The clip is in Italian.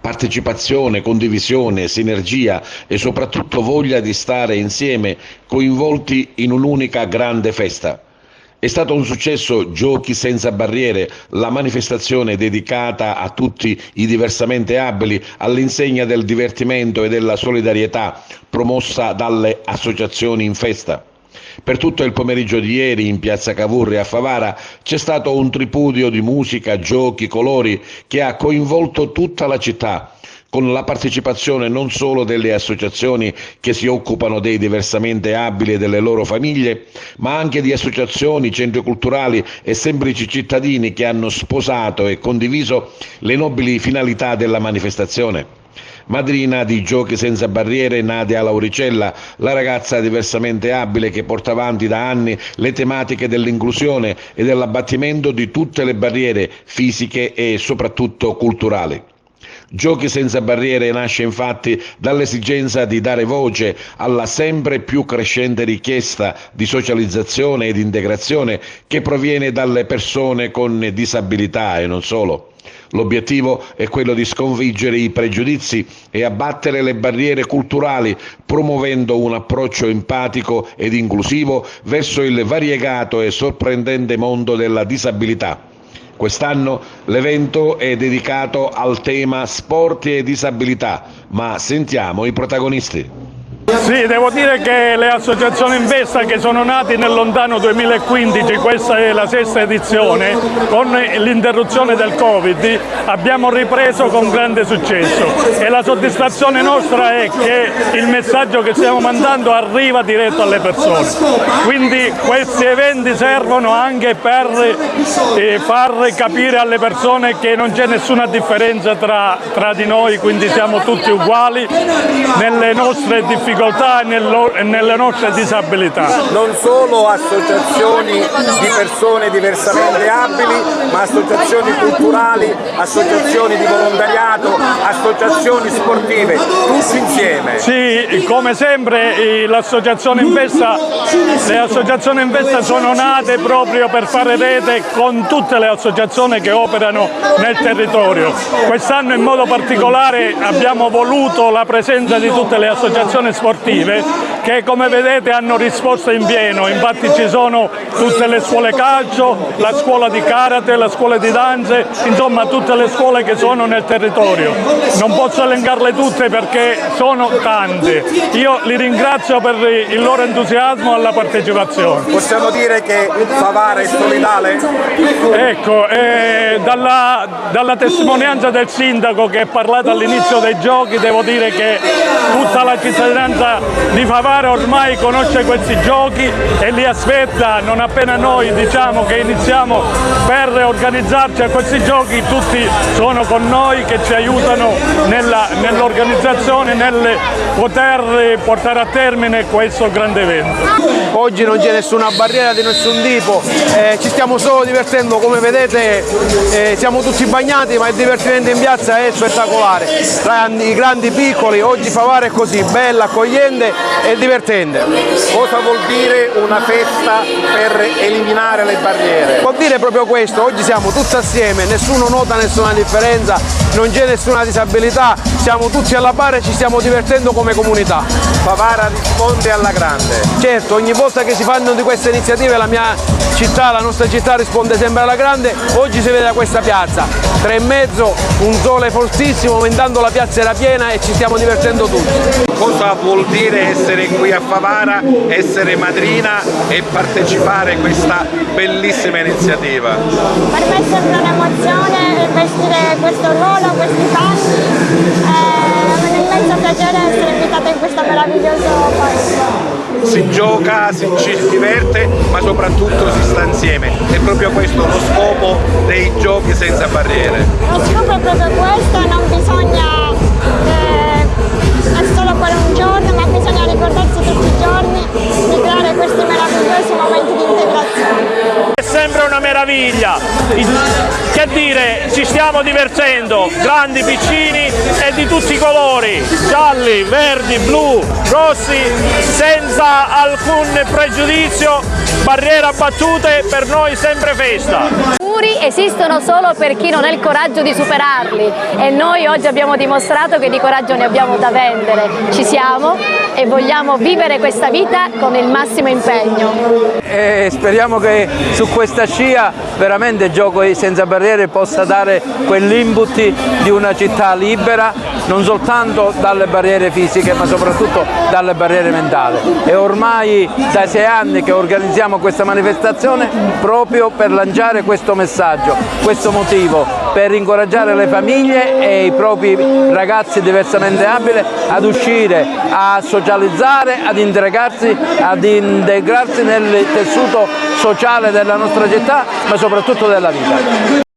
Partecipazione, condivisione, sinergia e soprattutto voglia di stare insieme, coinvolti in un'unica grande festa. È stato un successo Giochi senza barriere, la manifestazione dedicata a tutti i diversamente abili, all'insegna del divertimento e della solidarietà, promossa dalle associazioni in festa. Per tutto il pomeriggio di ieri in piazza Cavour a Favara c'è stato un tripudio di musica, giochi, colori che ha coinvolto tutta la città, con la partecipazione non solo delle associazioni che si occupano dei diversamente abili e delle loro famiglie, ma anche di associazioni, centri culturali e semplici cittadini che hanno sposato e condiviso le nobili finalità della manifestazione. Madrina di Giochi senza barriere Nadia Lauricella, la ragazza diversamente abile che porta avanti da anni le tematiche dell'inclusione e dell'abbattimento di tutte le barriere fisiche e soprattutto culturali. Giochi senza barriere nasce infatti dall'esigenza di dare voce alla sempre più crescente richiesta di socializzazione ed integrazione che proviene dalle persone con disabilità e non solo. L'obiettivo è quello di sconfiggere i pregiudizi e abbattere le barriere culturali, promuovendo un approccio empatico ed inclusivo verso il variegato e sorprendente mondo della disabilità. Quest'anno l'evento è dedicato al tema sport e disabilità, ma sentiamo i protagonisti. Sì, devo dire che le associazioni in festa che sono nate nel lontano 2015, questa è la sesta edizione, con l'interruzione del Covid abbiamo ripreso con grande successo e la soddisfazione nostra è che il messaggio che stiamo mandando arriva diretto alle persone. Quindi questi eventi servono anche per far capire alle persone che non c'è nessuna differenza tra di noi, quindi siamo tutti uguali nelle nostre difficoltà e nelle nostre disabilità. Non solo associazioni di persone diversamente abili, ma associazioni culturali, associazioni di volontariato, associazioni sportive, tutti insieme. Sì, come sempre le associazioni in festa sono nate proprio per fare rete con tutte le associazioni che operano nel territorio. Quest'anno in modo particolare abbiamo voluto la presenza di tutte le associazioni sportive che come vedete hanno risposto in pieno, infatti ci sono tutte le scuole calcio, la scuola di karate, la scuola di danze, insomma tutte le scuole che sono nel territorio. Non posso elencarle tutte perché sono tante. Io li ringrazio per il loro entusiasmo alla partecipazione. Possiamo dire che Favara è solidale? Ecco, dalla testimonianza del sindaco che è parlato all'inizio dei giochi, devo dire che tutta la cittadinanza di Favara ormai conosce questi giochi e li aspetta. Non appena noi diciamo che iniziamo per organizzarci a questi giochi, tutti sono con noi che ci aiutano nell'organizzazione, nel poter portare a termine questo grande evento. Oggi non c'è nessuna barriera di nessun tipo, ci stiamo solo divertendo, come vedete siamo tutti bagnati, ma il divertimento in piazza è spettacolare, tra i grandi e i piccoli. Oggi Favara è così, bella, accogliente e divertente. Cosa vuol dire una festa per eliminare le barriere? Vuol dire proprio questo, oggi siamo tutti assieme, nessuno nota nessuna differenza, non c'è nessuna disabilità, siamo tutti alla pari e ci stiamo divertendo come comunità. Favara risponde alla grande. Certo, ogni volta che si fanno di queste iniziative la mia città, la nostra città risponde sempre alla grande. Oggi si vede da questa piazza, 3:30, un sole fortissimo, aumentando la piazza era piena e ci stiamo divertendo tutti. Cosa vuol dire essere qui a Favara, essere madrina e partecipare a questa bellissima iniziativa? Per me è sempre un'emozione vestire questo ruolo, questi panni. È un immenso piacere essere invitata in questo meraviglioso paese. Si gioca, ci si diverte, ma soprattutto si sta insieme. È proprio questo lo scopo dei Giochi senza barriere. Lo scopo è proprio questo, non bisogna è solo per un giorno, ma bisogna ricordarsi tutti i giorni di creare questi meravigliosi momenti di integrazione. È sempre una meraviglia, che dire, ci stiamo divertendo, grandi, piccini e di tutti i colori, gialli, verdi, blu, rossi, senza alcun pregiudizio barriere abbattute, per noi sempre festa. I muri esistono solo per chi non ha il coraggio di superarli e noi oggi abbiamo dimostrato che di coraggio ne abbiamo da vendere. Ci siamo e vogliamo vivere questa vita con il massimo impegno. E speriamo che su questa scia veramente Giochi senza barriere possa dare quell'input di una città libera, non soltanto dalle barriere fisiche ma soprattutto dalle barriere mentali. E ormai da 6 anni che organizziamo questa manifestazione proprio per lanciare questo messaggio, questo motivo, per incoraggiare le famiglie e i propri ragazzi diversamente abili ad uscire, a socializzare, ad integrarsi nel tessuto sociale della nostra città, ma soprattutto della vita.